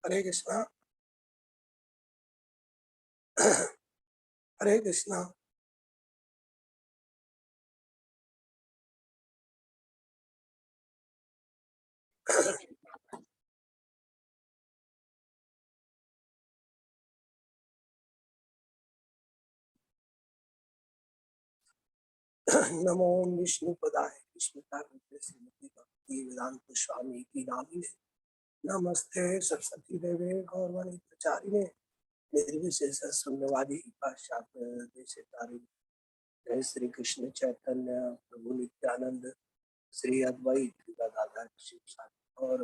हरे कृष्णा। हरे कृष्णा। नमो विष्णुपदाय कृष्णकांते श्रीमती भक्ति वेदांत स्वामी की नामिने नमस्ते सरस्वती देवे गौरवाणी प्रचारिणे निर्विशेष शून्यवादी पाश्चात्य देशतारिणे। जय श्री कृष्ण चैतन्य प्रभु नित्यानंद श्री अद्वैत गदाधर शिव और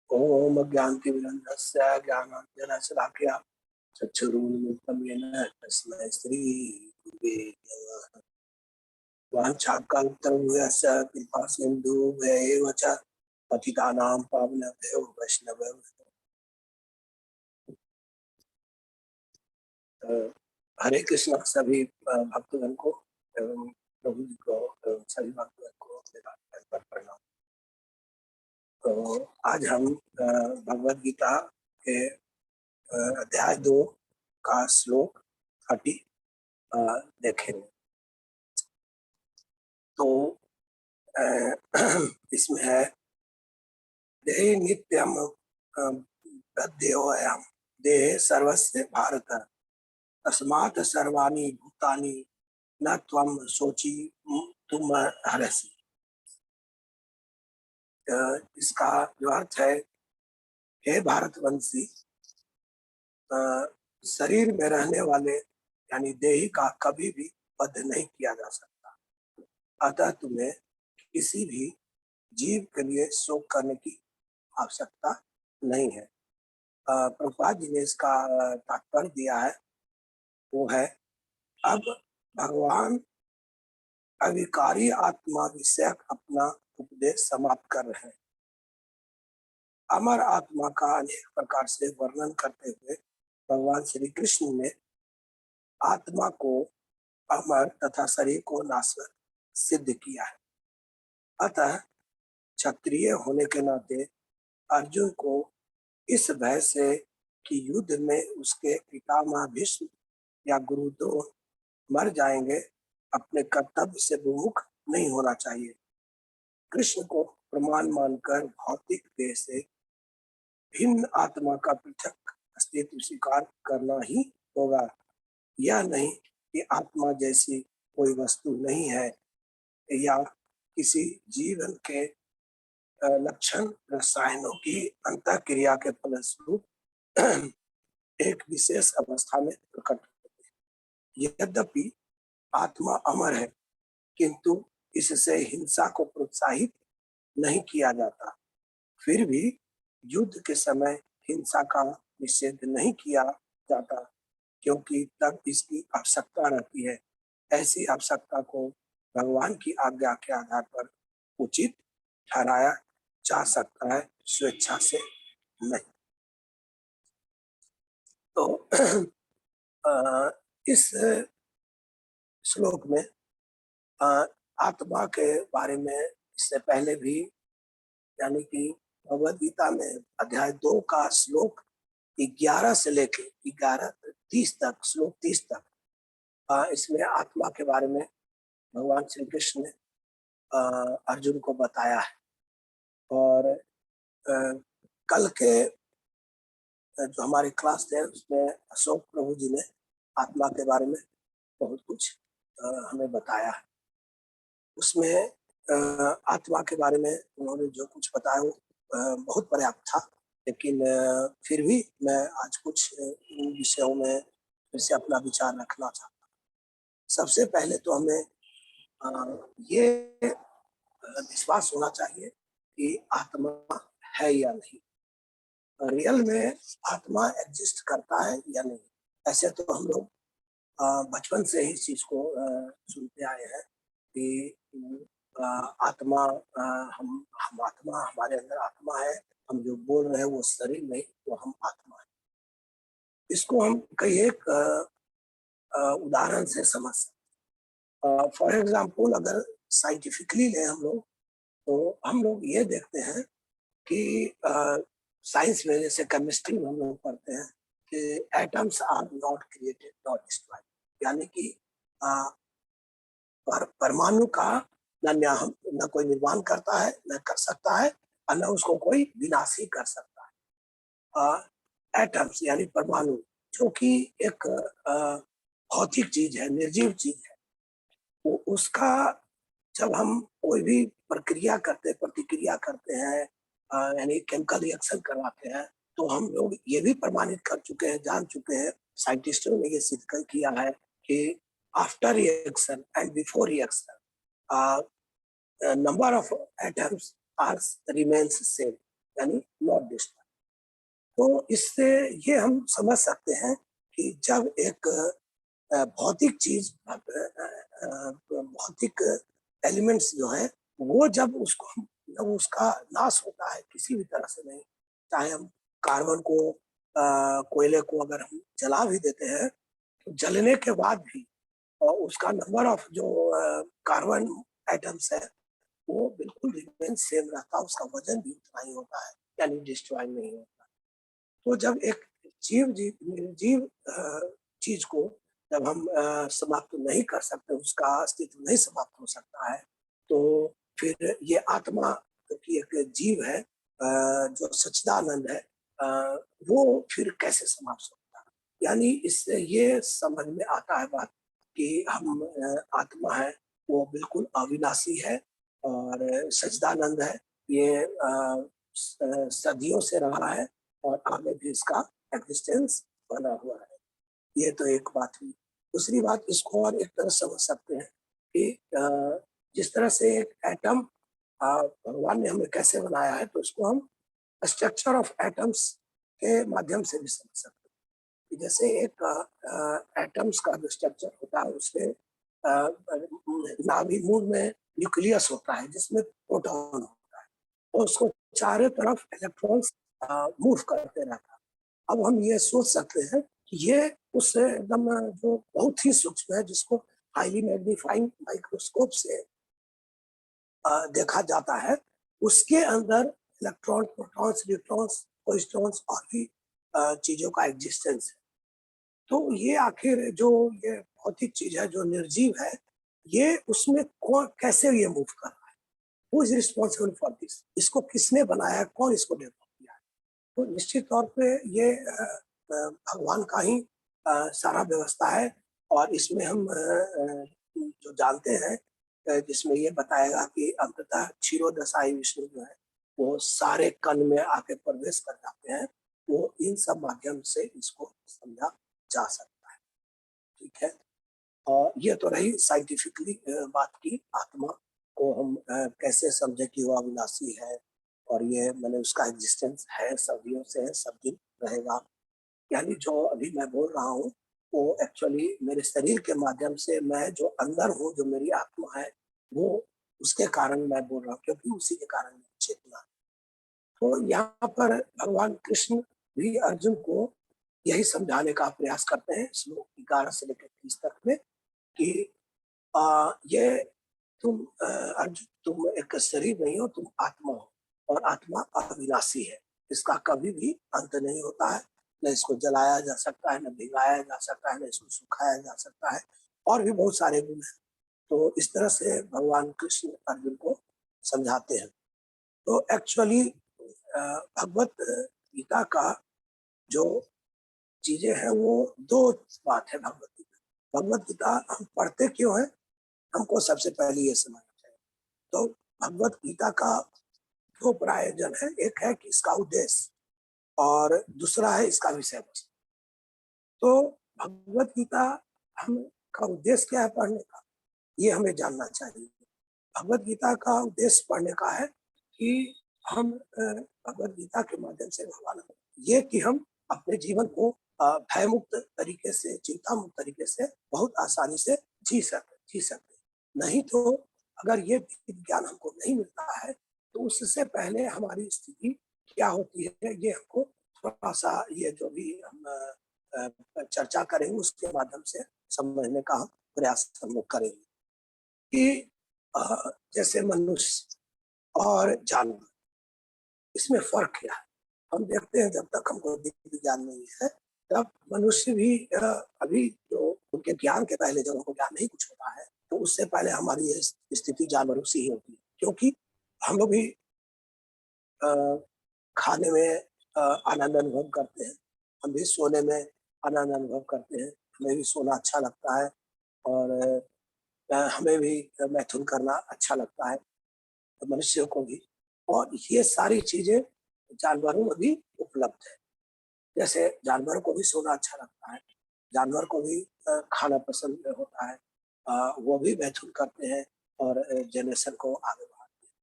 ओम ज्ञानतिमिरन्धस्य ज्ञानाञ्जनशलाकया चक्षुरुन्मिलितं येन तस्मै श्रीगुरुवे नमः। वाञ्छाकल्पतरुभ्यश्च कृपासिन्धुभ्यैव च पतितानां पावनेभ्यो वैष्णवेभ्यो हरे कृष्ण। सभी भक्तगण को एवं प्रभु जी को सभी भक्तगण को मेरा प्यार प्रणाम। तो आज हम भगवद गीता के अध्याय 2 का श्लोक 30 देखेंगे। तो इसमें है देहि नित्यम देहोयम देहे सर्वस्य भारत तस्मात् सर्वाणि भूतानि न त्वं शोचि तुम हरसि। इसका जो अर्थ है, हे भारतवंशी, शरीर में रहने वाले यानी देही का कभी भी वध नहीं किया जा सकता, अतः तुम्हें किसी भी जीव के लिए शोक करने की आवश्यकता नहीं है। प्रभुपाद जी ने इसका तात्पर्य दिया है, वो है अब भगवान अविकारी आत्मा विषयक अपना उपदेश समाप्त कर रहे हैं। अमर आत्मा का अनेक प्रकार से वर्णन करते हुए भगवान श्री कृष्ण ने आत्मा को अमर तथा शरीर को नाशवर सिद्ध किया है। अतः क्षत्रिय होने के नाते अर्जुन को इस भय से कि युद्ध में उसके पितामह भीष्म या गुरुद्रोण मर जाएंगे, अपने कर्तव्य से विमुख नहीं होना चाहिए। कृष्ण को प्रमाण मानकर भौतिक देह से भिन्न आत्मा का पृथक अस्तित्व स्वीकार करना ही होगा। यह नहीं कि आत्मा जैसी कोई वस्तु नहीं है या किसी जीवन के लक्षण रसायनों की अंतःक्रिया के फलस्वरूप एक विशेष अवस्था में प्रकट होते हैं। यद्यपि आत्मा अमर है, किंतु इससे हिंसा को प्रोत्साहित नहीं किया जाता। फिर भी युद्ध के समय हिंसा का निषेध नहीं किया जाता, क्योंकि तब इसकी आवश्यकता रहती है। ऐसी आवश्यकता को भगवान की आज्ञा के आधार पर उचित ठहराया जा सकता है, स्वेच्छा से नहीं। तो इस श्लोक में आत्मा के बारे में इससे पहले भी, यानी कि भगवद गीता में अध्याय 2 का श्लोक 11 से लेके 11:30 तक, श्लोक 30 तक, इसमें आत्मा के बारे में भगवान श्री कृष्ण ने अर्जुन को बताया है। और कल के जो हमारी क्लास थे उसमें अशोक प्रभु जी ने आत्मा के बारे में बहुत कुछ हमें बताया है। उसमें आत्मा के बारे में उन्होंने जो कुछ बताया वो बहुत पर्याप्त था, लेकिन फिर भी मैं आज कुछ इन विषयों में फिर से अपना विचार रखना चाहता हूँ। सबसे पहले तो हमें ये विश्वास होना चाहिए कि आत्मा है या नहीं, रियल में आत्मा एग्जिस्ट करता है या नहीं। ऐसे तो हम लोग बचपन से ही इस चीज को सुनते आए हैं कि आत्मा, हम आत्मा, हमारे अंदर आत्मा है, हम जो बोल रहे हैं वो शरीर नहीं, वो हम आत्मा है। इसको हम कई एक उदाहरण से समझ सकते। फॉर एग्जाम्पल, अगर साइंटिफिकली ले हम लोग, तो हम लोग ये देखते हैं कि साइंस में जैसे केमिस्ट्री में हम लोग पढ़ते हैं कि atoms are not created not destroyed, यानी कि अ, परमाणु का न कोई निर्माण करता है, न कर सकता है, और न उसको कोई विनाशी कर सकता है। एटम्स यानी परमाणु, जो कि एक भौतिक चीज है, निर्जीव चीज है, वो उसका जब हम कोई भी प्रक्रिया करते प्रतिक्रिया करते हैं, यानी केमिकल रिएक्शन करवाते हैं, तो हम लोग ये भी प्रमाणित कर चुके हैं, जान चुके हैं, साइंटिस्टों ने ये सिद्ध किया है कि after reaction and before reaction number of atoms are remains same, यानी नॉट डिस्ट्रॉय। तो इससे ये हम समझ सकते हैं कि जब एक भौतिक चीज, भौतिक एलिमेंट्स जो है, वो जब उसका नाश होता है किसी भी तरह से, नहीं, चाहे हम कार्बन को, कोयले को अगर हम जला भी देते हैं, तो जलने के बाद भी उसका नंबर ऑफ जो कार्बन एटम्स है, वो बिल्कुल रिमेन सेम रहता है, उसका वजन भी उतना ही होता है, यानी डिस्ट्रॉय नहीं होता। तो जब एक निर्जीव चीज को जब हम समाप्त नहीं कर सकते, उसका अस्तित्व नहीं समाप्त हो सकता है, तो फिर ये आत्मा की एक जीव है, जो सच्चिदानंद है, वो फिर कैसे समाप्त होता है। यानी इससे ये समझ में आता है बात कि हम आत्मा है, वो बिल्कुल अविनाशी है और सच्चिदानंद है। ये सदियों से रहा है और आगे भी इसका एग्जिस्टेंस बना हुआ है। ये तो एक बात हुई। दूसरी बात, इसको और एक तरह समझ सकते हैं कि जिस तरह से एक एटम भगवान ने हमें कैसे बनाया है, तो उसको हम स्ट्रक्चर ऑफ एटम्स के माध्यम से भी समझ सकते हैं कि जैसे एक एटम्स का जो स्ट्रक्चर होता है, उसके नाभि मूल में न्यूक्लियस होता है जिसमें प्रोटॉन होता है, और उसको चारों तरफ इलेक्ट्रॉन्स मूव करते रहता है। अब हम ये सोच सकते हैं कि ये उस एकदम जो बहुत ही सूक्ष्म है, जिसको हाईली मैग्नीफाइंग माइक्रोस्कोप से देखा जाता है, उसके अंदर इलेक्ट्रॉन, प्रोटॉन्स, न्यूट्रॉन्स, पॉजिट्रॉन्स और भी चीजों का एग्जिस्टेंस है। तो ये आखिर जो ये भौतिक चीज है, जो निर्जीव है, ये उसमें कौन कैसे ये मूव कर रहा है, who is responsible for this, इसको किसने बनाया, कौन इसको डेवलप किया है। तो निश्चित तौर पे ये भगवान का ही सारा व्यवस्था है। और इसमें हम जो जानते हैं, जिसमें ये बताएगा कि अंततः क्षीरोदशाई विष्णु जो है, वो सारे कण में आके प्रवेश कर जाते हैं। वो इन सब माध्यम से इसको समझा जा सकता है। ठीक है। और ये तो रही साइंटिफिकली बात की, आत्मा को हम कैसे समझे कि वो अविनाशी है, और ये मैंने उसका एग्जिस्टेंस है, सदियों से है, सब दिन रहेगा। यानी जो अभी मैं बोल रहा हूँ, वो एक्चुअली मेरे शरीर के माध्यम से, मैं जो अंदर हूँ, जो मेरी आत्मा है, वो उसके कारण मैं बोल रहा हूँ, क्योंकि उसी के कारण मेरी चेतना। तो यहाँ पर भगवान कृष्ण भी अर्जुन को यही समझाने का प्रयास करते हैं श्लोक 11 से लेकर 30 तक में कि ये तुम अर्जुन, तुम एक शरीर नहीं हो, तुम आत्मा हो, और आत्मा अविनाशी है, इसका कभी भी अंत नहीं होता है। न इसको जलाया जा सकता है, न भिगाया जा सकता है, न इसको सुखाया जा सकता है, और भी बहुत सारे गुण हैं। तो इस तरह से भगवान कृष्ण अर्जुन को समझाते हैं। तो एक्चुअली भगवत गीता का जो चीजें हैं, वो दो बात है। भगवत गीता हम पढ़ते क्यों है, हमको सबसे पहले ये समझना चाहिए। तो भगवत गीता का दो प्रायोजन है, एक है कि इसका उद्देश्य, और दूसरा है इसका विषय वस्तु। तो भगवत गीता हम का उद्देश्य क्या है पढ़ने का, ये हमें जानना चाहिए। भगवत गीता का उद्देश्य पढ़ने का है कि हम भगवत गीता के माध्यम से भगवान, ये कि हम अपने जीवन को भय मुक्त तरीके से, चिंता मुक्त तरीके से बहुत आसानी से जी सकते। नहीं तो अगर ये ज्ञान हमको नहीं मिलता है, तो उससे पहले हमारी स्थिति क्या होती है, ये हमको थोड़ा सा, ये जो भी हम चर्चा करेंगे उसके माध्यम से समझने का हम प्रयास हम लोग करेंगे कि जैसे मनुष्य और जानवर, इसमें फ़र्क क्या है? हम देखते हैं जब तक हमको दिव्य ज्ञान नहीं है, तब मनुष्य भी अभी जो उनके ज्ञान के पहले जब उनको ज्ञान नहीं कुछ होता है, तो उससे पहले हमारी ये स्थिति जानवरों सी ही होती है। क्योंकि हम लोग भी अ, खाने में आनंद अनुभव करते हैं, हम भी सोने में आनंद अनुभव करते हैं, हमें भी सोना अच्छा लगता है और हमें भी मैथुन करना अच्छा लगता है, मनुष्यों को भी और ये सारी चीज़ें जानवरों में भी उपलब्ध है। जैसे जानवरों को भी सोना अच्छा लगता है, जानवर को भी खाना पसंद होता है। वो भी मैथुन करते हैं और जनरेशन को आगे बढ़ाते हैं।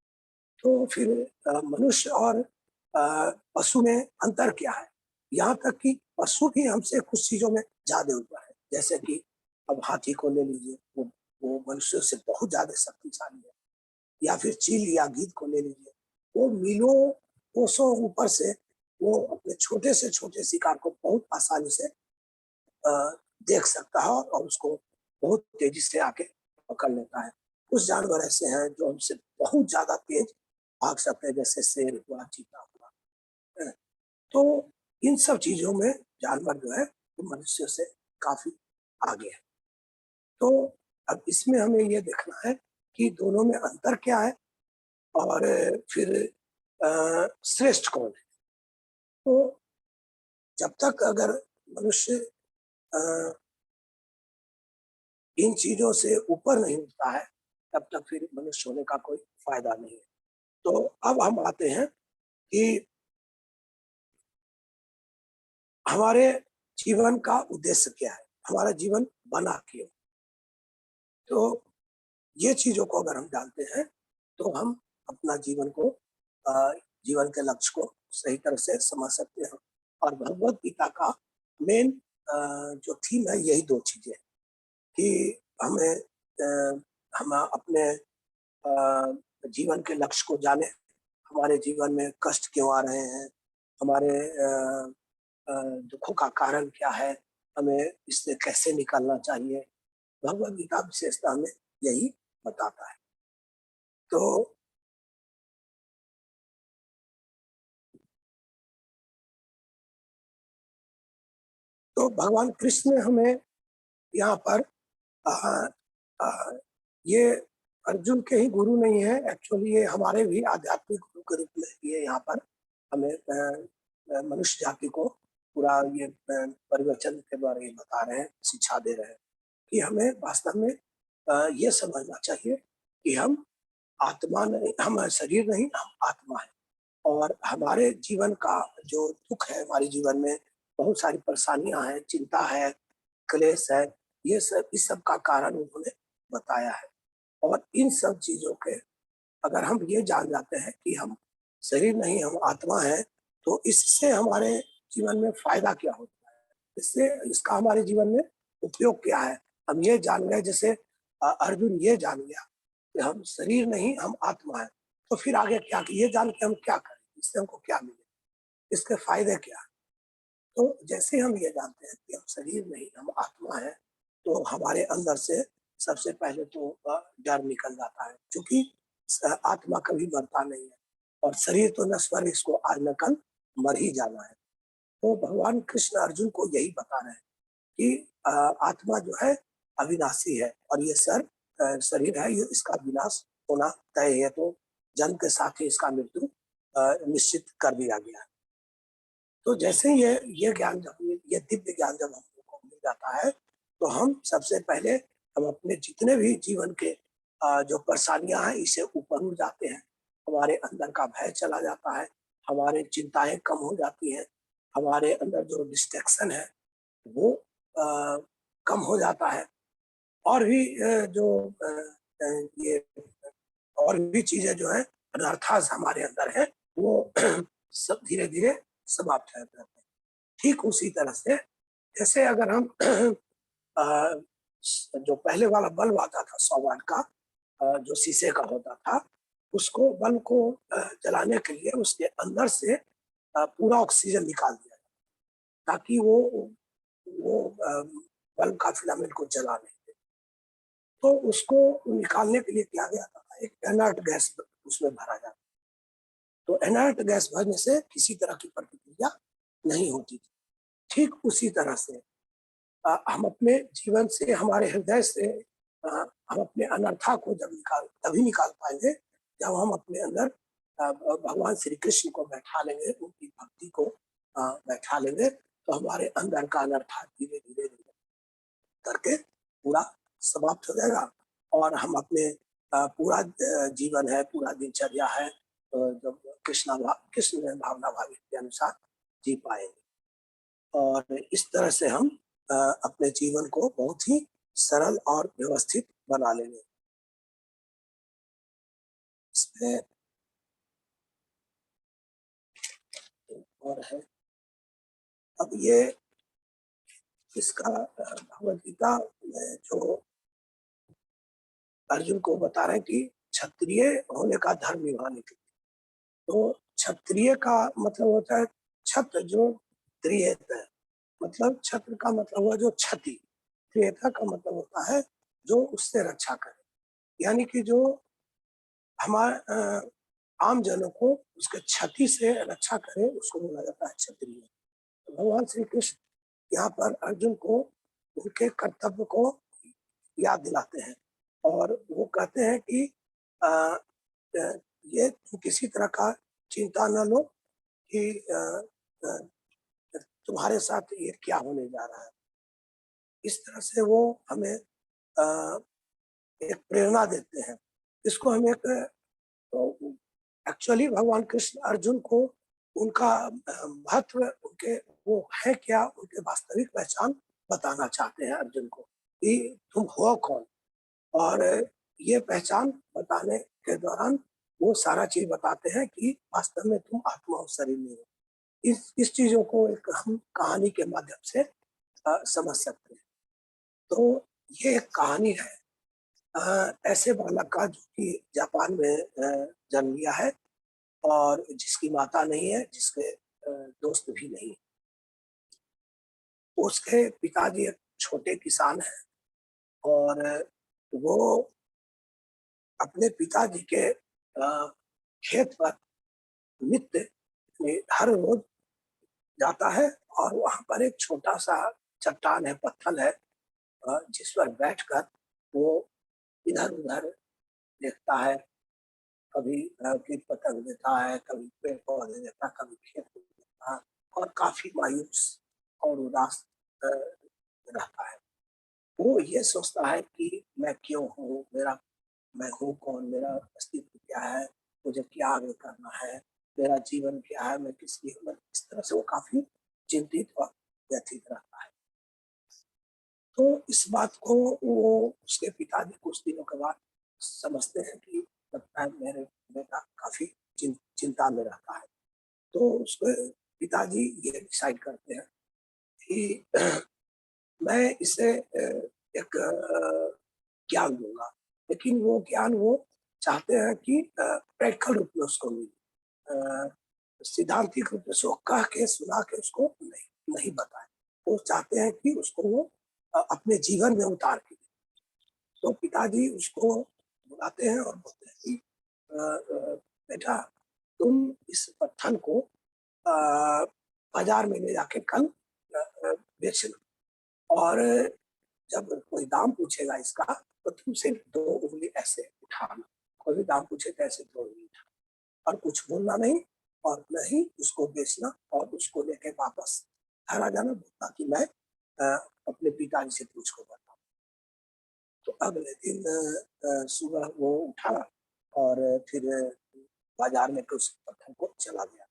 तो फिर मनुष्य और पशु में अंतर क्या है? यहाँ तक कि पशु भी हमसे कुछ चीज़ों में ज़्यादा ऊपर है। जैसे कि अब हाथी को ले लीजिए, वो मनुष्यों से बहुत ज़्यादा शक्तिशाली है। या फिर चील या गीध को ले लीजिए, वो मीलों कोसों ऊपर से वो अपने छोटे से छोटे शिकार को बहुत आसानी से देख सकता है और उसको बहुत तेजी से आके पकड़ लेता है। कुछ जानवर ऐसे हैं जो हमसे बहुत ज़्यादा तेज भाग सकते हैं जैसे शेर हुआ, चीता हुआ। अ, तो इन सब चीज़ों में जानवर जो है वो मनुष्य से काफ़ी आगे है। तो अब इसमें हमें ये देखना है कि दोनों में अंतर क्या है और फिर श्रेष्ठ कौन है? तो जब तक अगर मनुष्य अ, इन चीज़ों से ऊपर नहीं उठता है, तब तक फिर मनुष्य होने का कोई फ़ायदा नहीं है। तो अब हम आते हैं कि हमारे जीवन का उद्देश्य क्या है? हमारा जीवन बना क्यों? तो ये चीज़ों को अगर हम जानते हैं, तो हम अपना जीवन को जीवन के लक्ष्य को सही तरह से समझ सकते हैं और भगवद गीता का मेन जो थीम है यही 2 चीज़ें हैं कि हमें हम अपने जीवन के लक्ष्य को जानें, हमारे जीवन में कष्ट क्यों आ रहे हैं, हमारे दुखों का कारण क्या है, हमें इससे कैसे निकलना चाहिए। भगवद गीता विशेषतः हमें यही बताता है। तो भगवान कृष्ण ने हमें यहाँ पर अ अ, ये अर्जुन के ही गुरु नहीं है, एक्चुअली ये हमारे भी आध्यात्मिक गुरु के रूप में ये यहाँ पर हमें मनुष्य जाति को पूरा ये परिवर्तन के बारे में बता रहे हैं, शिक्षा दे रहे हैं कि हमें वास्तव में ये समझना चाहिए कि हम आत्मा नहीं, हम शरीर नहीं, हम आत्मा हैं और हमारे जीवन का जो दुःख है, हमारे जीवन में बहुत सारी परेशानियाँ हैं, चिंता है, क्लेश है, ये सब इस सब का कारण उन्होंने बताया है और इन सब चीज़ों के अगर हम ये जान जाते हैं कि हम शरीर नहीं, हम आत्मा हैं, तो इससे हमारे जीवन में फ़ायदा क्या होता है? इससे इसका हमारे जीवन में उपयोग क्या है? हम ये जान गए जैसे अर्जुन ये जान गया कि हम शरीर नहीं, हम आत्मा हैं। तो फिर आगे क्या ये जान के हम क्या करें? इससे हमको क्या मिले? इसके फ़ायदे क्या हैं? तो जैसे हम ये जानते हैं कि हम शरीर नहीं, हम आत्मा हैं, तो हमारे अंदर से सबसे पहले तो डर निकल जाता है क्योंकि आत्मा कभी मरता नहीं है और शरीर तो नश्वर है, इसको आज न कल मर ही जाना है। तो भगवान कृष्ण अर्जुन को यही बता रहे हैं कि आत्मा जो है अविनाशी है और ये शरीर है, ये इसका विनाश होना तय है, तो जन्म के साथ ही इसका मृत्यु निश्चित कर दिया गया है। तो जैसे ये ज्ञान जब ये दिव्य ज्ञान जब हम लोग को मिल जाता है, तो हम सबसे पहले हम अपने जितने भी जीवन के जो परेशानियाँ हैं इससे ऊपर उठ जाते हैं। हमारे अंदर का भय चला जाता है, हमारी चिंताएँ कम हो जाती हैं, हमारे अंदर जो डिस्ट्रैक्शन है वो अ, कम हो जाता है और भी ये और भी चीज़ें जो हैं अनर्थास हमारे अंदर हैं, वो सब धीरे-धीरे समाप्त हो जाते हैं। ठीक उसी तरह से जैसे अगर हम अ, जो पहले वाला बल्ब आता था 100 वाट का जो शीशे का होता था, उसको बल्ब को जलाने के लिए उसके अंदर से पूरा ऑक्सीजन निकाल दिया ताकि वो बल्ब का फिलामेंट को जला नहीं दे। तो उसको निकालने के लिए क्या गया था, एक इनर्ट गैस उसमें भरा जाता तो इनर्ट गैस भरने से किसी तरह की प्रतिक्रिया नहीं होती थी। ठीक उसी तरह से हम अपने जीवन से, हमारे हृदय से हम अपने अनर्था को जब तभी निकाल पाएंगे जब हम अपने अंदर भगवान श्री कृष्ण को बैठा लेंगे, उनकी भक्ति को बैठा लेंगे, तो हमारे अंदर का अनर्था धीरे धीरे धीरे करके पूरा समाप्त हो जाएगा और हम अपने पूरा जीवन है, पूरा दिनचर्या है, जब कृष्ण भावना भावी के अनुसार जी पाएंगे। और इस तरह से हम अपने जीवन को बहुत ही सरल और व्यवस्थित बना लेंगे। इसमें और है, अब ये इसका भगवद गीता में जो अर्जुन को बता रहे हैं कि क्षत्रिय होने का धर्म निभाने के लिए, तो क्षत्रिय का मतलब होता है छत्र, जो त्रियत है, मतलब छत्र का मतलब हुआ जो क्षति, त्रियता का मतलब होता है जो उससे रक्षा करे, यानी कि जो हमारे आम जनों को उसके क्षति से रक्षा करे, उसको बोला जाता है क्षत्रिय। तो भगवान श्री कृष्ण यहाँ पर अर्जुन को उनके कर्तव्य को याद दिलाते हैं और वो कहते हैं कि अ, अ, ये तुम किसी तरह का चिंता न लो कि अ, तुम्हारे साथ ये क्या होने जा रहा है। इस तरह से वो हमें एक प्रेरणा देते हैं। इसको हम एक एक्चुअली भगवान कृष्ण अर्जुन को उनका महत्व, उनके वो है क्या, उनके वास्तविक पहचान बताना चाहते हैं अर्जुन को कि तुम हो कौन। और ये पहचान बताने के दौरान वो सारा चीज बताते हैं कि वास्तव में तुम आत्मा और शरीर नहीं हो। इस चीजों को एक हम कहानी के माध्यम से समझ सकते हैं। तो ये एक कहानी है ऐसे बालक का जो कि जापान में जन्म लिया है और जिसकी माता नहीं है, जिसके दोस्त भी नहीं। उसके पिताजी एक छोटे किसान हैं और वो अपने पिताजी के खेत पर नित्य हर रोज जाता है और वहां पर एक छोटा सा चट्टान है, पत्थर है, जिस पर बैठकर वो इधर उधर देखता है। कभी कीट पतंग देखता है, कभी पेड़ पौधे देखता है, कभी खेत देखता है और काफी मायूस और उदास रहता है। वो ये सोचता है कि मैं क्यों हूँ, मेरा मैं हूँ कौन, मेरा अस्तित्व क्या है, मुझे क्या आगे करना है, मेरा जीवन क्या है, मैं किस लिए, मैं इस तरह से वो काफी चिंतित और व्यथित रहता है। तो इस बात को वो उसके पिताजी कुछ दिनों के बाद समझते हैं कि लगता है मेरे बेटा काफी चिंता में रहता है। तो उसके पिताजी ये डिसाइड करते हैं कि मैं इसे एक ज्ञान दूंगा, लेकिन वो ज्ञान वो चाहते हैं कि प्रैक्टिकल रूप में उसको मिले, सिद्धांतिक रूप में उसको कह के सुना के उसको नहीं नहीं बताए। वो चाहते हैं कि उसको वो अपने जीवन में उतार के। तो पिताजी उसको बुलाते हैं और बोलते हैं कि बेटा तुम इस पत्थर को बाजार में ले जाके कल बेचना और जब कोई दाम पूछेगा इसका तो तुम सिर्फ 2 उंगली ऐसे उठाना, कोई भी दाम पूछे तो ऐसे 2 उंगली उठाना और कुछ बोलना नहीं, और न ही उसको बेचना और उसको लेके वापस घर आ जाना, बोलना कि मैं अपने पिताजी से पूछ को बताऊँ। तो अगले दिन सुबह वो उठा और फिर बाजार में उस पत्थर को चला गया।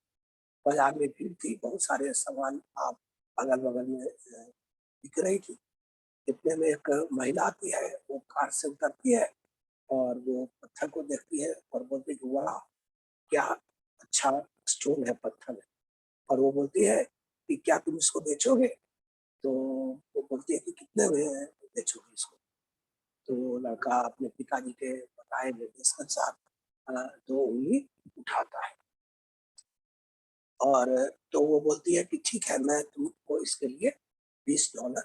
बाजार में भीड़ थी, बहुत सारे सामान आप अगल बगल में बिक रही थी। इतने में एक महिला आती है, वो कार से उतरती है और वो पत्थर को देखती है और बोलती है वाह क्या अच्छा स्टोन है, पत्थर है। और वो बोलती है कि क्या तुम इसको बेचोगे। तो वो बोलती है कि कितने में बेचोगे इसको। तो लड़का अपने पिताजी के बताए निर्देश के अनुसार 2 उंगली उठाता है और तो वो बोलती है कि ठीक है मैं तुमको इसके लिए $20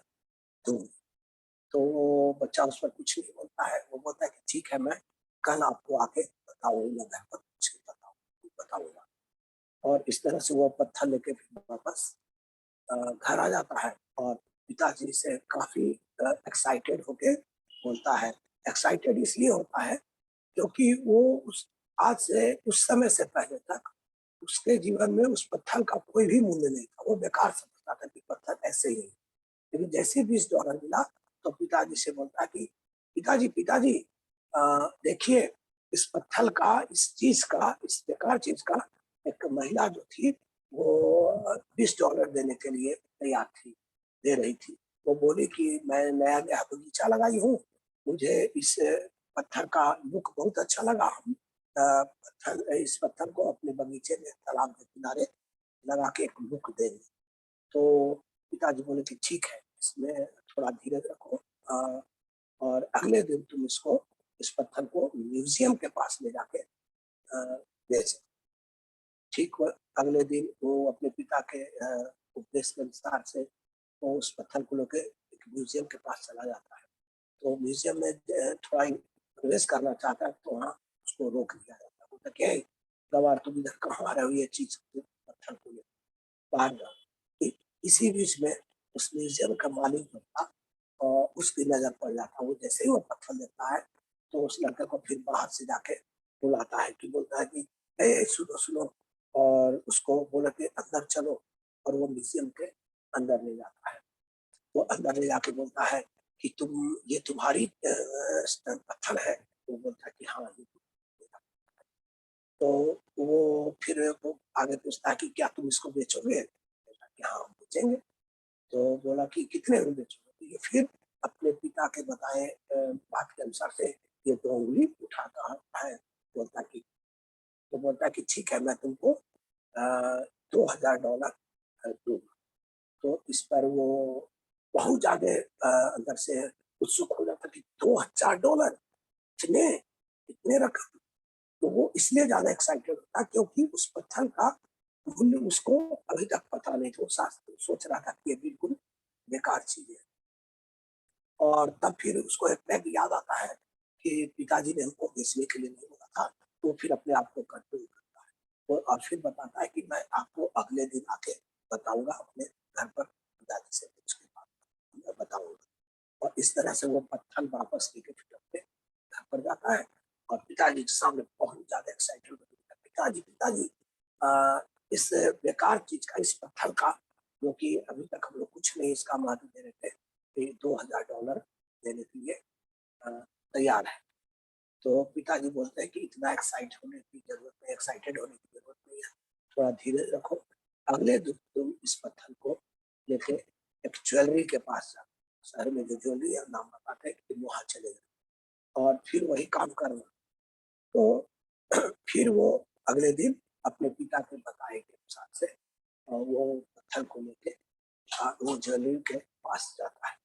दूंगी। तो वो बच्चा उस पर कुछ नहीं बोलता है, वो बोलता है कि ठीक है मैं कल आपको आके बताऊंगा, मैं घर पर पूछ के बताऊंगा। और इस तरह से वो पत्थर लेके फिर वापस घर आ जाता है और पिताजी से काफ़ी एक्साइटेड होके बोलता है। एक्साइटेड इसलिए होता है क्योंकि वो उस आज से उस समय से पहले तक उसके जीवन में उस पत्थर का कोई भी मूल्य नहीं था। वो बेकार समझता था कि पत्थर ऐसे ही है। लेकिन जैसे ही $20 मिला तो पिताजी से बोलता है कि पिताजी पिताजी अ, देखिए इस पत्थर का, इस चीज़ का, इस बेकार चीज़ का एक महिला जो थी वो $20 देने के लिए तैयार थी, दे रही थी। वो बोली कि मैं नया-नया बगीचा लगाई हूँ, मुझे इस पत्थर का लुक बहुत अच्छा लगा। हम इस पत्थर को अपने बगीचे में तालाब के किनारे लगा के एक लुक देंगे। तो पिताजी बोले कि ठीक है, इसमें थोड़ा धीरज रखो और अगले दिन तुम इसको इस पत्थर को म्यूज़ियम के पास ले जाके बेच। ठीक हुआ, अगले दिन वो अपने पिता के उपदेश के अनुसार से वो उस पत्थर को लेके एक म्यूज़ियम के पास चला जाता है। तो म्यूज़ियम में थोड़ा प्रवेश करना चाहता है तो वहाँ उसको रोक दिया जाता है। बोलता है, "क्या है, गँवार तुम इधर कहाँ आ रहे हो ये चीज़ पत्थर को लेके, बाहर जाओ।" इ इसी बीच में उस म्यूज़ियम का मालिक जो था उसकी नज़र पड़ जाता है। वो जैसे ही वो पत्थर देखता है, तो उस लड़के को फिर बाहर से जाके बुलाता है कि बोलता है कि, "ए सुनो, सुनो।" और उसको बोला कि अंदर चलो और वो म्यूज़ियम के अंदर ले जाता है। वो अंदर ले जाके बोलता है कि ये तुम्हारी पत्थर है? वो बोलता है कि हाँ, ये मेरा। तो वो फिर वो आगे पूछता है कि क्या तुम इसको बेचोगे? बोला कि हाँ, हम बेचेंगे। तो बोला कि कितने में बेचोगे? तो ये फिर अपने पिता के बताए बात के अनुसार से ये 2 उँगली उठाता है, बोलता है कि तो बोलता है कि ठीक है मैं तुमको $2000 दूँगा। तो इस पर वो बहुत ज़्यादा अंदर से उत्सुक हो जाता कि $2000 इतने! इतने रकम! तो वो इसलिए ज़्यादा एक्साइटेड होता क्योंकि उस पत्थर का मूल्य उसको अभी तक पता नहीं था। वो सोच रहा था कि ये बिल्कुल बेकार चीज़ है। और तब फिर उसको एक पैग याद आता है कि पिताजी ने हमको बेचने के लिए नहीं बोला था, तो फिर अपने आप को कंट्रोल करता है। और फिर बताता है कि मैं आपको अगले दिन आके बताऊँगा अपने घर पर पिताजी से पूछ के बात मैं बताऊँगा। और इस तरह से वो पत्थर वापस लेके फिर अपने घर पर जाता है और पिताजी के सामने बहुत ज़्यादा एक्साइटेड हो जाता है। पिताजी, पिताजी इस बेकार चीज़ का, इस पत्थर का जो कि अभी तक हम लोग कुछ नहीं इसका महत्व दे रहे थे, ये $2000 देने के लिए अ, तैयार है। तो पिताजी बोलते हैं कि इतना एक्साइटेड होने की ज़रूरत नहीं है, थोड़ा धीरज रखो। अगले दिन तुम इस पत्थर को लेके एक ज्वेलरी के पास जाओ। शहर में जो ज्वेलरी है नाम बताते हैं कि तुम वहाँ चले जाओ और फिर वही काम करना। तो फिर वो अगले दिन अपने पिता के बताए के अनुसार से वो पत्थर को लेके वो ज्वेलरी के पास जाता है।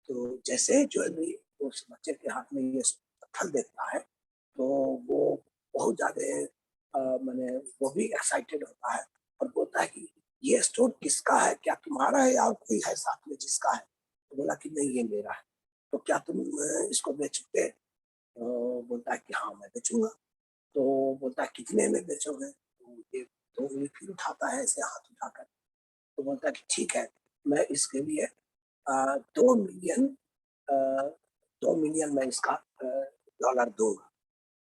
तो जैसे ही ज्वेलरी उस बच्चे के हाथ में ये पत्थर देखता है, तो वो बहुत ज़्यादा माने वो भी एक्साइटेड होता है और बोलता है कि ये स्टोन किसका है? क्या तुम्हारा है या और कोई है साथ में जिसका है? तो बोला कि नहीं ये मेरा है। तो क्या तुम इसको बेचोगे? तो बोलता है कि हाँ, मैं बेचूँगा। तो बोलता है कितने में बेचोगे? तो ये 2 उँगली फिर उठाता है ऐसे हाथ उठाकर। तो बोलता है कि ठीक है, मैं इसके लिए 2 मिलियन अ, 2 मिलियन मैं इसका डॉलर दूँगा।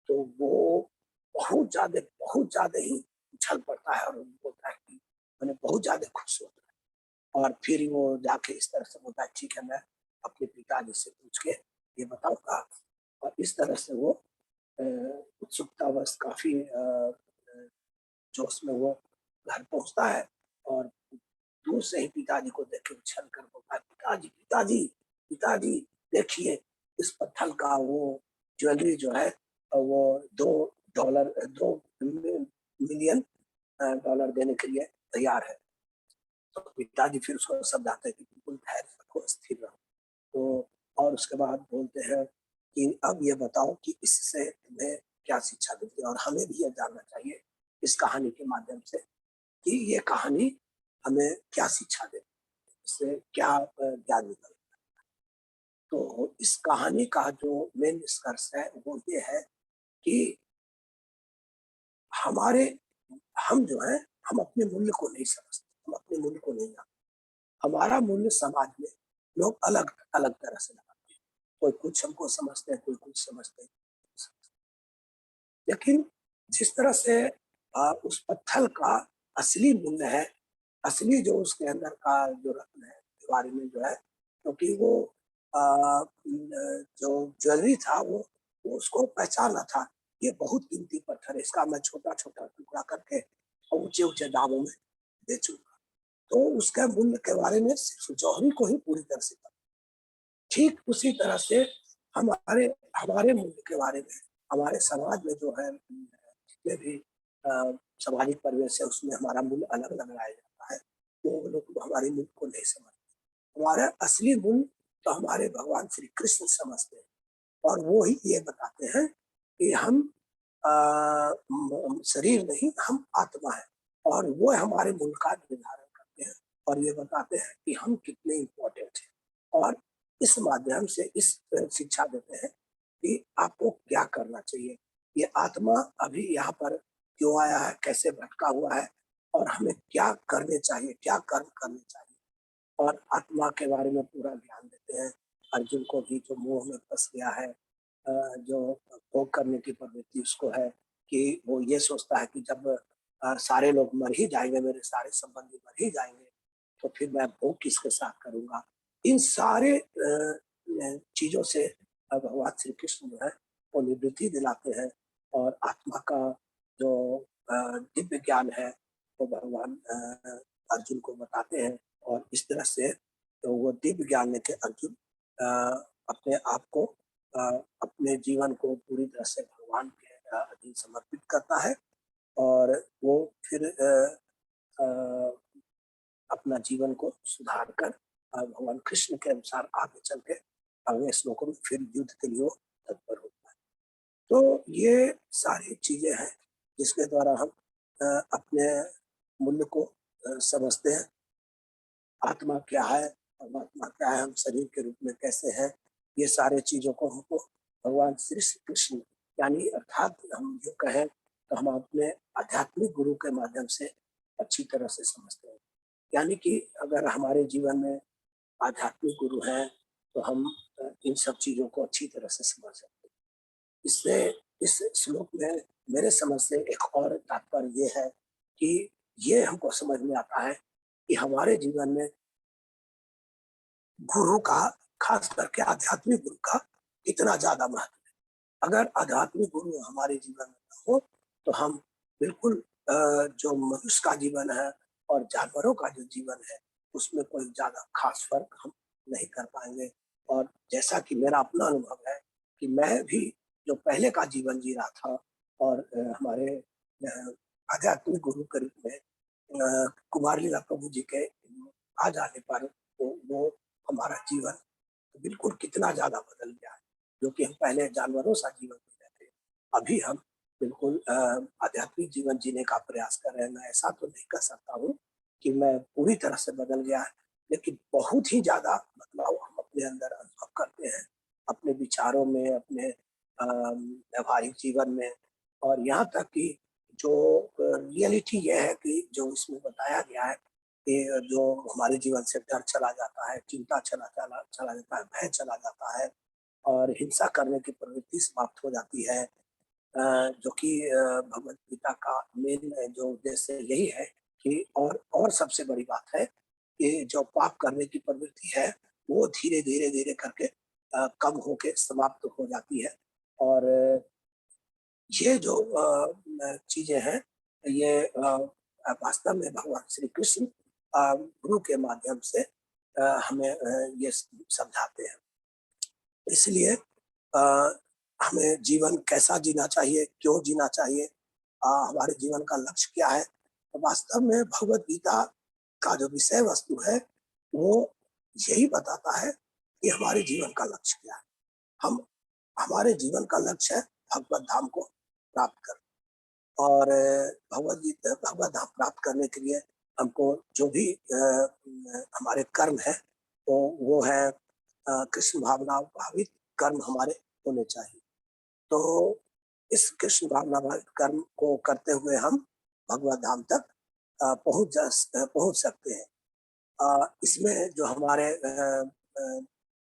तो वो बहुत ज़्यादा ही उछल पड़ता है और बोलता है कि मैंने बहुत ज़्यादा खुश होता है। और फिर वो जाके इस तरह से बोलता है ठीक है मैं अपने पिताजी से पूछ के ये बताऊँगा। और इस तरह से वो अ, उत्सुकतावश काफ़ी जोश में वो घर पहुँचता है और दूर से ही पिताजी को देख के उछल कर बोलता है, "पिताजी, पिताजी, पिताजी देखिए इस पत्थर का वो ज्वेलरी जो है वो 2 2 मिलियन डॉलर देने के लिए तैयार है।" तो पिताजी फिर उसको समझाते हैं कि बिल्कुल धैर्य रखो, स्थिर रहो। तो और उसके बाद बोलते हैं कि अब ये बताओ कि इससे तुम्हें क्या शिक्षा मिलती है? और हमें भी ये जानना चाहिए इस कहानी के माध्यम से कि ये कहानी हमें क्या शिक्षा देती है? इससे क्या ज्ञान निकलता है? तो इस कहानी का जो मेन निष्कर्ष है वो ये है कि हमारे हम जो हैं हम अपने मूल्य को नहीं समझते, हम अपने मूल्य को नहीं जानते। हमारा मूल्य समाज में लोग अलग अलग तरह से लगाते हैं, कोई कुछ हमको समझते हैं, कोई कुछ समझते हैं। लेकिन जिस तरह से उस पत्थर का असली मूल्य है, असली जो उसके अंदर का जो रत्न है के बारे में जो है, क्योंकि वो जो ज्वेलरी था वो उसको पहचाना था, ये बहुत कीमती पत्थर है, इसका मैं छोटा-छोटा टुकड़ा करके और ऊँचे-ऊँचे दामों में बेचूँगा। तो उसके मूल्य के बारे में सिर्फ़ जौहरी को ही पूरी तरह से पता। ठीक उसी तरह से हमारे हमारे मूल्य के बारे में हमारे समाज में जो है जितने भी सामाजिक परिवेश है उसमें हमारा मूल्य अलग-अलग लाया जाता है। तो वो लोग हमारे मूल्य को नहीं समझते। हमारा असली मूल्य तो हमारे भगवान श्री कृष्ण समझते हैं और वो ही ये बताते हैं कि हम शरीर नहीं, हम आत्मा है और वो हमारे मूल्य का निर्धारण करते हैं और ये बताते हैं कि हम कितने इम्पोर्टेंट हैं और इस माध्यम से इस शिक्षा देते हैं कि आपको क्या करना चाहिए। ये आत्मा अभी यहाँ पर क्यों आया है, कैसे भटका हुआ है और हमें क्या करने चाहिए, क्या कर्म करने चाहिए और आत्मा के बारे में पूरा ज्ञान देते हैं। अर्जुन को भी जो मोह में फँस गया है, जो भोग करने की प्रवृत्ति उसको है कि वो ये सोचता है कि जब सारे लोग मर ही जाएँगे, मेरे सारे संबंधी मर ही जाएँगे, तो फिर मैं भोग किसके साथ करूँगा? इन सारे चीज़ों से भगवान श्री कृष्ण जो है वो निवृत्ति दिलाते हैं और आत्मा का जो दिव्य ज्ञान है वो भगवान अर्जुन को बताते हैं और इस तरह से तो वो दिव्य ज्ञान लेके अर्जुन अ, अपने आप को अ, अपने जीवन को पूरी तरह से भगवान के अधीन समर्पित करता है और वो फिर अ, अपना जीवन को सुधार कर भगवान कृष्ण के अनुसार आगे चल के अगले श्लोकों में फिर युद्ध के लिए वो तत्पर होता है। तो ये सारी चीजें हैं जिसके द्वारा हम अपने मूल्य को समझते हैं। आत्मा क्या है, परमात्मा क्या है, हम शरीर के रूप में कैसे हैं, ये सारे चीज़ों को हमको भगवान श्री कृष्ण यानी अर्थात हम यूँ कहें तो हम अपने आध्यात्मिक गुरु के माध्यम से अच्छी तरह से समझते हैं। यानी कि अगर हमारे जीवन में आध्यात्मिक गुरु हैं, तो हम इन सब चीज़ों को अच्छी तरह से समझ सकते हैं। इससे इस श्लोक में मेरे समझ से एक और तात्पर्य ये है कि ये हमको समझ में आता है कि हमारे जीवन में गुरु का, खास करके आध्यात्मिक गुरु का इतना ज़्यादा महत्व है। अगर आध्यात्मिक गुरु हमारे जीवन में ना हो, तो हम बिल्कुल जो मनुष्य का जीवन है और जानवरों का जो जीवन है, उसमें कोई ज़्यादा खास फ़र्क हम नहीं कर पाएँगे। और जैसा कि मेरा अपना अनुभव है कि मैं भी जो पहले का जीवन जी रहा था और हमारे आध्यात्मिक गुरु के रूप में कुमार लीला प्रभु जी के आ जाने पर वो हमारा जीवन बिल्कुल कितना ज़्यादा बदल गया है। जो कि हम पहले जानवरों सा जीवन जी रहे थे, अभी हम बिल्कुल आध्यात्मिक जीवन जीने का प्रयास कर रहे हैं। मैं ऐसा तो नहीं कह सकता हूँ कि मैं पूरी तरह से बदल गया है, लेकिन बहुत ही ज़्यादा बदलाव हम अपने अंदर अनुभव करते हैं, अपने विचारों में, अपने व्यावहारिक जीवन में और यहाँ तक कि जो रियलिटी ये है कि जो इसमें बताया गया है कि जो हमारे जीवन से डर चला जाता है, चिंता चला चला चला जाता है, भय चला जाता है और हिंसा करने की प्रवृत्ति समाप्त हो जाती है। जो कि भगवद गीता का मेन जो उद्देश्य यही है कि और सबसे बड़ी बात है कि जो पाप करने की प्रवृत्ति है, वो धीरे-धीरे, धीरे करके कम होके समाप्त हो जाती है और ये जो चीज़ें हैं, ये वास्तव में भगवान श्री कृष्ण गुरु के माध्यम से हमें ये समझाते हैं। इसलिए अ, हमें जीवन कैसा जीना चाहिए, क्यों जीना चाहिए, हमारे जीवन का लक्ष्य क्या है? तो वास्तव में भगवद गीता का जो विषय वस्तु है, वो यही बताता है कि हमारे जीवन का लक्ष्य क्या है। हम हमारे जीवन का लक्ष्य है भगवत धाम को प्राप्त करना और भगवत धाम प्राप्त करने के लिए हमको जो भी हमारे कर्म है, तो वो है कृष्ण भावना भावित कर्म हमारे होने चाहिए। तो इस कृष्ण भावना भावित कर्म को करते हुए हम भगवत धाम तक पहुंच सकते हैं। इसमें जो हमारे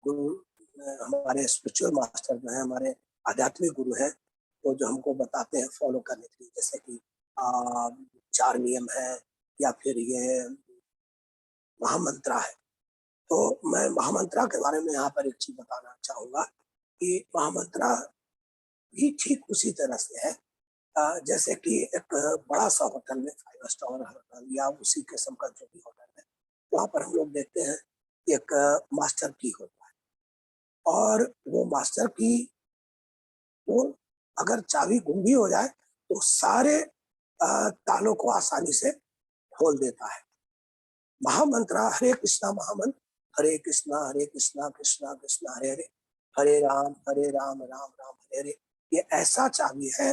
गुरु, हमारे स्पिरिचुअल मास्टर जो है, हमारे आध्यात्मिक गुरु हैं, वो जो हमको बताते हैं फॉलो करने के लिए, जैसे कि 4 नियम है या फिर ये महामंत्रा है। तो मैं महामंत्रा के बारे में यहाँ पर एक चीज बताना चाहूंगा कि महामंत्रा भी ठीक उसी तरह से है, जैसे कि एक बड़ा सा होटल में 5 स्टार होटल या उसी किस्म का जो भी होटल है, वहाँ पर हम लोग देखते हैं एक मास्टर की होता है, और वो मास्टर की, वो अगर चाबी गुम भी हो जाए तो सारे तालों को आसानी से खोल देता है। महामंत्र हरे कृष्णा महामंत्र, हरे कृष्णा कृष्णा कृष्णा हरे हरे, हरे राम राम राम हरे हरे, ये ऐसा चाबी है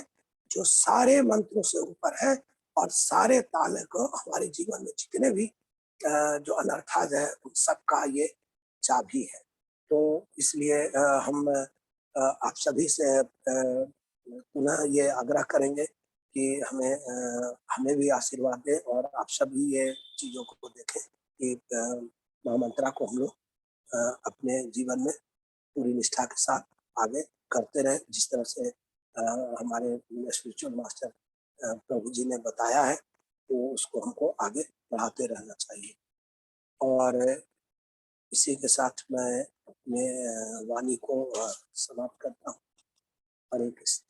जो सारे मंत्रों से ऊपर है, और सारे ताले को हमारे जीवन में जितने भी जो अनर्थाज है उन सबका ये चाबी है। तो इसलिए हम आप सभी से पुनः ये आग्रह करेंगे कि हमें भी आशीर्वाद दें, और आप सभी ये चीज़ों को देखें कि महामंत्रा को हम लोग अपने जीवन में पूरी निष्ठा के साथ आगे करते रहें, जिस तरह से हमारे स्पिरिचुअल मास्टर प्रभु जी ने बताया है, तो उसको हमको आगे बढ़ाते रहना चाहिए। और इसी के साथ मैं अपने वाणी को समाप्त करता हूँ। हरे कृष्ण।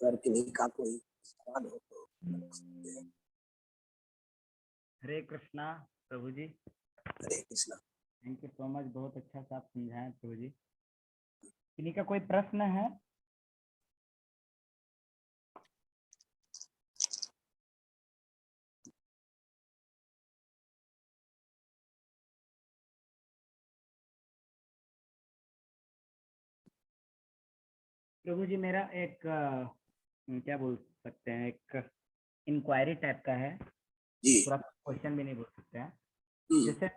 अगर किन्हीं का कोई सवाल हो तो पूछ सकते हैं। Hare Krishna Prabhu ji. Hare Krishna. Thank you so much, बहुत अच्छा से आप समझाएं प्रभु जी। किन्हीं का कोई प्रश्न है? प्रभु जी, मेरा एक क्या बोल सकते हैं, एक इंक्वायरी टाइप का है, जी। पूरा क्वेश्चन भी नहीं बोल सकते हैं। हम्म, जैसे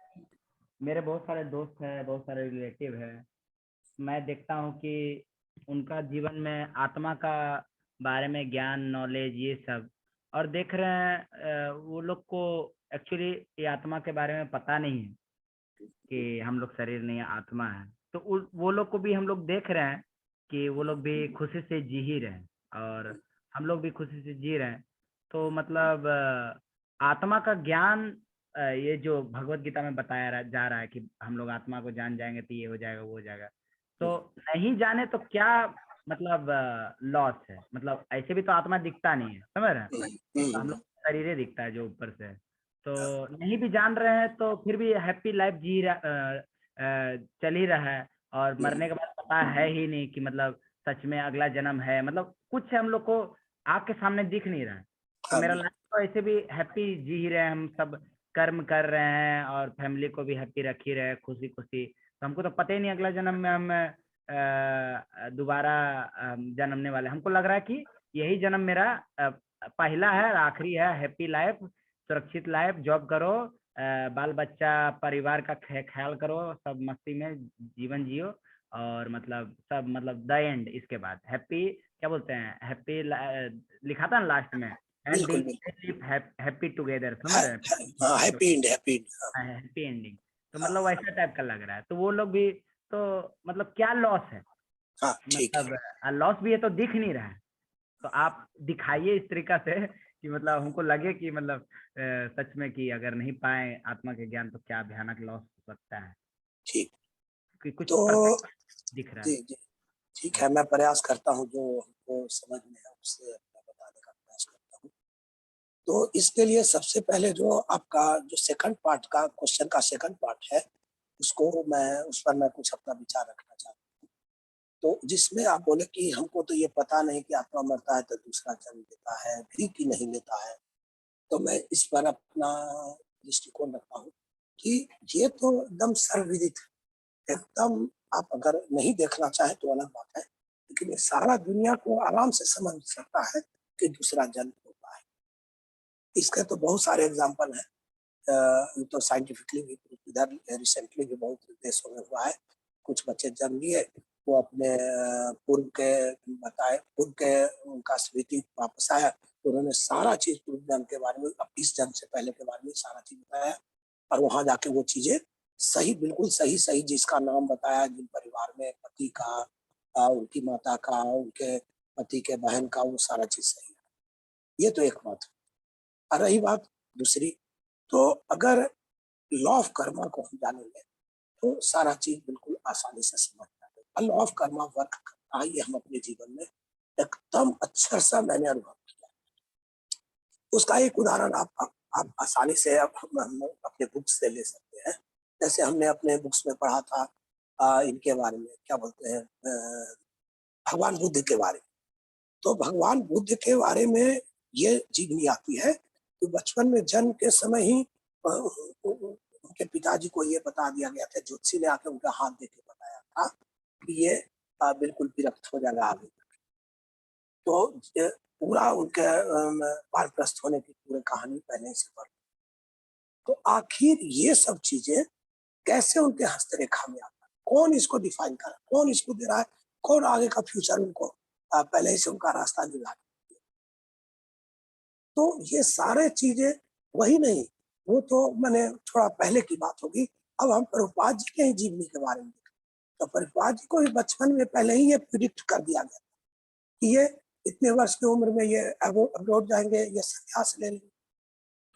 मेरे बहुत सारे दोस्त हैं, बहुत सारे रिलेटिव हैं, मैं देखता हूँ कि उनका जीवन में आत्मा का बारे में ज्ञान, नॉलेज, ये सब, और देख रहे हैं वो लोग को एक्चुअली ये आत्मा के बारे में पता नहीं है कि हम लोग शरीर नहीं है, आत्मा है। तो वो लोग को भी हम लोग देख रहे हैं कि वो लोग भी खुशी से जी ही रहे हैं, और हम लोग भी खुशी से जी रहे हैं। तो मतलब आत्मा का ज्ञान, ये जो भगवत गीता में बताया जा रहा है कि हम लोग आत्मा को जान जाएंगे तो ये हो जाएगा, वो हो जाएगा। तो नहीं जाने तो क्या मतलब लॉस है? मतलब ऐसे भी तो आत्मा दिखता नहीं है, समझ रहे हैं? तो हम लोग शरीर दिखता है जो ऊपर से है। तो नहीं भी जान रहे हैं तो फिर भी हैप्पी लाइफ चल ही रहा है, और मरने के बाद पता है ही नहीं कि मतलब सच में अगला जन्म है, मतलब कुछ हम लोग को आँख के सामने दिख नहीं रहा है। तो मेरा लाइफ तो ऐसे भी हैप्पी जी ही रहे हैं, हम सब कर्म कर रहे हैं और फैमिली को भी हैप्पी रख ही रहे, खुशी खुशी। तो हमको तो पता ही नहीं अगला जन्म में हम दोबारा जन्मने वाले। हमको लग रहा है कि यही जन्म मेरा पहला है, आखिरी है। हैप्पी लाइफ, सुरक्षित लाइफ, जॉब करो, बाल बच्चा परिवार का ख्याल करो, सब मस्ती में जीवन जियो, और मतलब सब मतलब द एंड। इसके बाद हैप्पी, क्या बोलते हैं, हैप्पी लिखा था ना लास्ट में, एंड बिल्कुल बिल्कुल। हैप्पी टुगेदर, समझ रहे हाँ, हैं? Happy and, happy and. Happy ending. तो मतलब वैसा टाइप का लग रहा है। तो वो लोग भी तो मतलब क्या लॉस है? हाँ, ठीक है। मतलब लॉस भी है तो दिख नहीं रहा है। तो आप दिखाइए इस तरीका से कि मतलब हमको लगे कि मतलब सच में कि अगर नहीं पाए आत्मा के ज्ञान तो क्या भयानक लॉस हो सकता है, ठीक। कि कुछ तो परफेक्ट दिख रहा जी है। जी, ठीक है, मैं प्रयास करता हूँ जो हमको समझ में है उससे मैं बताने का प्रयास करता हूँ। तो इसके लिए सबसे पहले जो आपका जो सेकंड पार्ट का क्वेश्चन का सेकंड पार्ट है, उसको मैं उस पर मैं कुछ अपना विचार रखना चाहता हूँ। तो जिसमें आप बोले कि हमको तो ये पता नहीं कि आत्मा मरता है तो दूसरा जन्म लेता है भी कि नहीं लेता है। तो मैं इस पर अपना दृष्टिकोण रखता हूँ कि ये तो एकदम सर्वविदित है, एकदम। आप अगर नहीं देखना चाहे तो अलग बात है, लेकिन ये सारा दुनिया को आराम से समझ सकता है कि दूसरा जन्म होता है। इसके तो बहुत सारे एग्जाम्पल हैं। तो साइंटिफिकली भी इधर रिसेंटली भी बहुत देशों में हुआ है। कुछ बच्चे जन्म लिए, वो अपने पूर्व के उनका स्मृति वापस आया, तो उन्होंने सारा चीज पूर्व जन्म के बारे में, इस जन्म से पहले के बारे में सारा चीज बताया, और वहां जाके वो चीजें सही, बिल्कुल सही सही, जिसका नाम बताया, जिन परिवार में पति का, उनकी माता का, उनके पति के बहन का, वो सारा चीज सही है। ये तो एक बात है। और रही बात दूसरी, तो अगर लॉ ऑफ कर्मा को हम जानेंगे तो सारा चीज बिल्कुल आसानी से समझ जाते। लॉ ऑफ कर्मा वर्क करता है, ये हम अपने जीवन में एकदम अक्षर सा मैंने अनुभव किया। उसका एक उदाहरण आप आसानी से हम अपने बुक्स से ले सकते हैं। जैसे हमने अपने बुक्स में पढ़ा था इनके बारे में, क्या बोलते हैं, भगवान बुद्ध के बारे में। तो भगवान बुद्ध के बारे में ये जीवनी आती है कि बचपन में जन्म के समय ही उनके पिताजी को ये बता दिया गया था, ज्योतिषी ने आके उनका हाथ देके बताया था कि ये बिल्कुल विरक्त हो जाएगा आगे। तो पूरा उनके वानप्रस्थ होने की पूरी कहानी पहले से पढ़। तो आखिर ये सब चीजें कैसे उनके हस्तरेखा में आता है, कौन इसको डिफाइन कर रहा है, कौन इसको दे रहा है, कौन आगे का फ्यूचर उनको पहले ही से उनका रास्ता दिखा। तो ये सारे चीजें वही नहीं, वो तो मैंने थोड़ा पहले की बात होगी। अब हम प्रभुपाद जी के ही जीवनी के बारे में देखें, तो प्रभुपाद जी को ही बचपन में पहले ही ये प्रिडिक्ट कर दिया गया कि ये इतने वर्ष की उम्र में ये अब्रॉड जाएंगे, ये संन्यास ले लेंगे।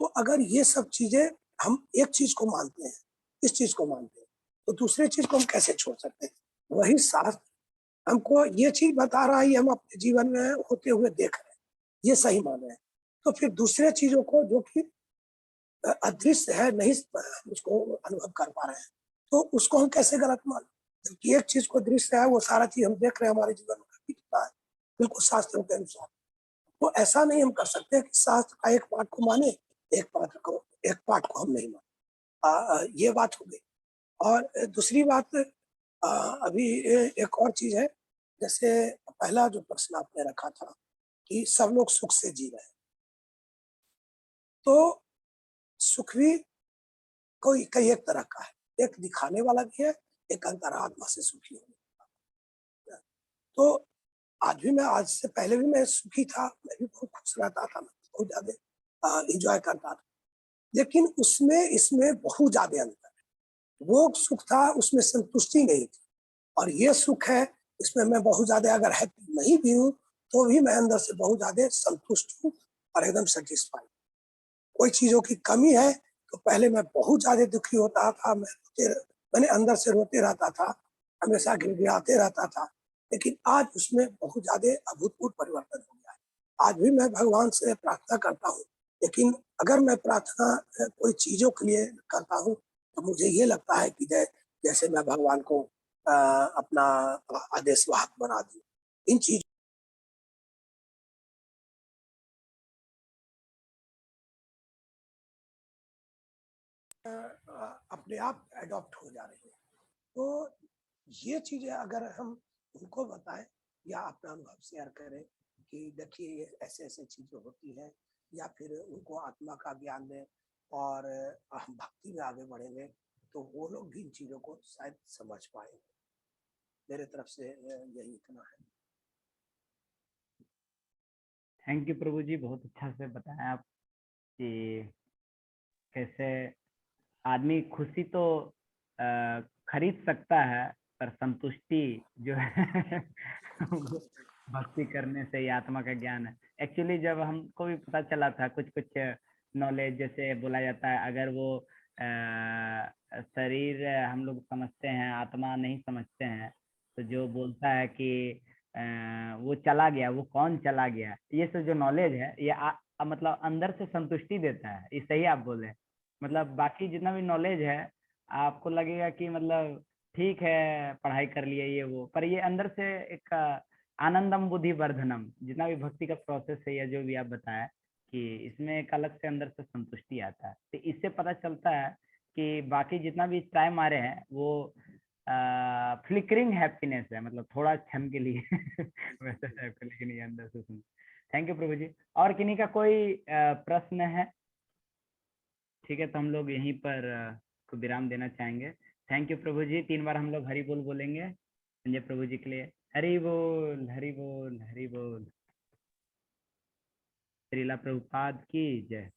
तो अगर ये सब चीजें, हम एक चीज को मानते हैं, इस चीज को मानते हैं, तो दूसरे चीज को हम कैसे छोड़ सकते हैं? वही शास्त्र हमको ये चीज बता रहा है, हम अपने जीवन में होते हुए देख रहे हैं, ये सही मान रहे हैं। तो फिर दूसरे चीजों को जो कि अदृश्य है, नहीं उसको अनुभव कर पा रहे हैं, तो उसको हम कैसे गलत मान? जबकि एक चीज को दृश्य है, वो सारा चीज हम देख रहे हैं हमारे जीवन में घटित है, बिल्कुल शास्त्रों के अनुसार। तो ऐसा नहीं हम कर सकते कि शास्त्र का एक पाठ को माने, एक पाठ को हम नहीं माने। ये बात हो गई। और दूसरी बात, अभी एक और चीज है। जैसे पहला जो प्रश्न आपने रखा था कि सब लोग सुख से जी रहे हैं, तो सुख भी कोई कई एक तरह का है, एक दिखाने वाला भी है, एक अंतरात्मा से सुखी होने। तो आज से पहले भी मैं सुखी था, मैं भी बहुत खुश रहता था, मैं बहुत ज्यादा इंजॉय करता था, लेकिन उसमें इसमें बहुत ज्यादा अंतर है। वो सुख था, उसमें संतुष्टि नहीं थी, और ये सुख है, इसमें मैं बहुत ज्यादा अगर हैप्पी नहीं भी हूँ, तो भी मैं अंदर से बहुत ज्यादा संतुष्ट हूँ और एकदम सेटिस्फाइड। कोई चीजों की कमी है तो पहले मैं बहुत ज्यादा दुखी होता था, मैंने अंदर से रोते रहता था, हमेशा गिड़गिड़ाते रहता था। लेकिन आज उसमें बहुत ज्यादा अभूतपूर्व परिवर्तन हो गया है। आज भी मैं भगवान से प्रार्थना करता हूँ, लेकिन अगर मैं प्रार्थना कोई चीजों के लिए करता हूँ, तो मुझे ये लगता है कि जैसे मैं भगवान को अपना आदेश वाहक बना दूं। इन चीज अपने आप अडॉप्ट हो जा रही है। तो ये चीजें अगर हम उनको बताएं या अपना अनुभव शेयर करें कि देखिए ये ऐसे ऐसे चीजें होती हैं, या फिर उनको आत्मा का ज्ञान दें और हम भक्ति में आगे बढ़ेंगे, तो वो लोग भी इन चीजों को शायद समझ पाएंगे। मेरे तरफ से यही इतना है। थैंक यू प्रभु जी, बहुत अच्छा से बताया आप कि कैसे आदमी खुशी तो खरीद सकता है, पर संतुष्टि जो है वो भक्ति करने से ही आत्मा का ज्ञान है। एक्चुअली जब हमको भी पता चला था कुछ कुछ नॉलेज, जैसे बोला जाता है अगर वो शरीर हम लोग समझते हैं, आत्मा नहीं समझते हैं, तो जो बोलता है कि वो चला गया, वो कौन चला गया, ये सब जो नॉलेज है ये मतलब अंदर से संतुष्टि देता है। ये सही आप बोले। मतलब बाकी जितना भी नॉलेज है आपको लगेगा कि मतलब ठीक है पढ़ाई कर लिए ये वो, पर ये अंदर से एक आनंदम बुद्धि वर्धनम, जितना भी भक्ति का प्रोसेस है या जो भी आप बताया कि इसमें एक अलग से अंदर से संतुष्टि आता है। तो इससे पता चलता है कि बाकी जितना भी टाइम आ रहे हैं वो फ्लिकरिंग हैप्पीनेस है, मतलब थोड़ा क्षण के लिए वैसे टाइप का, लेकिन ये अंदर से सुन। थैंक यू प्रभु जी। और किन्हीं का कोई प्रश्न है? ठीक है, तो हम लोग यहीं पर को विराम देना चाहेंगे। थैंक यू प्रभु जी। 3 बार हम लोग हरि बोल बोलेंगे। संजय प्रभु जी के लिए हरि बोल हरि बोल हरि बोल। श्रीला प्रभुपाद की जय।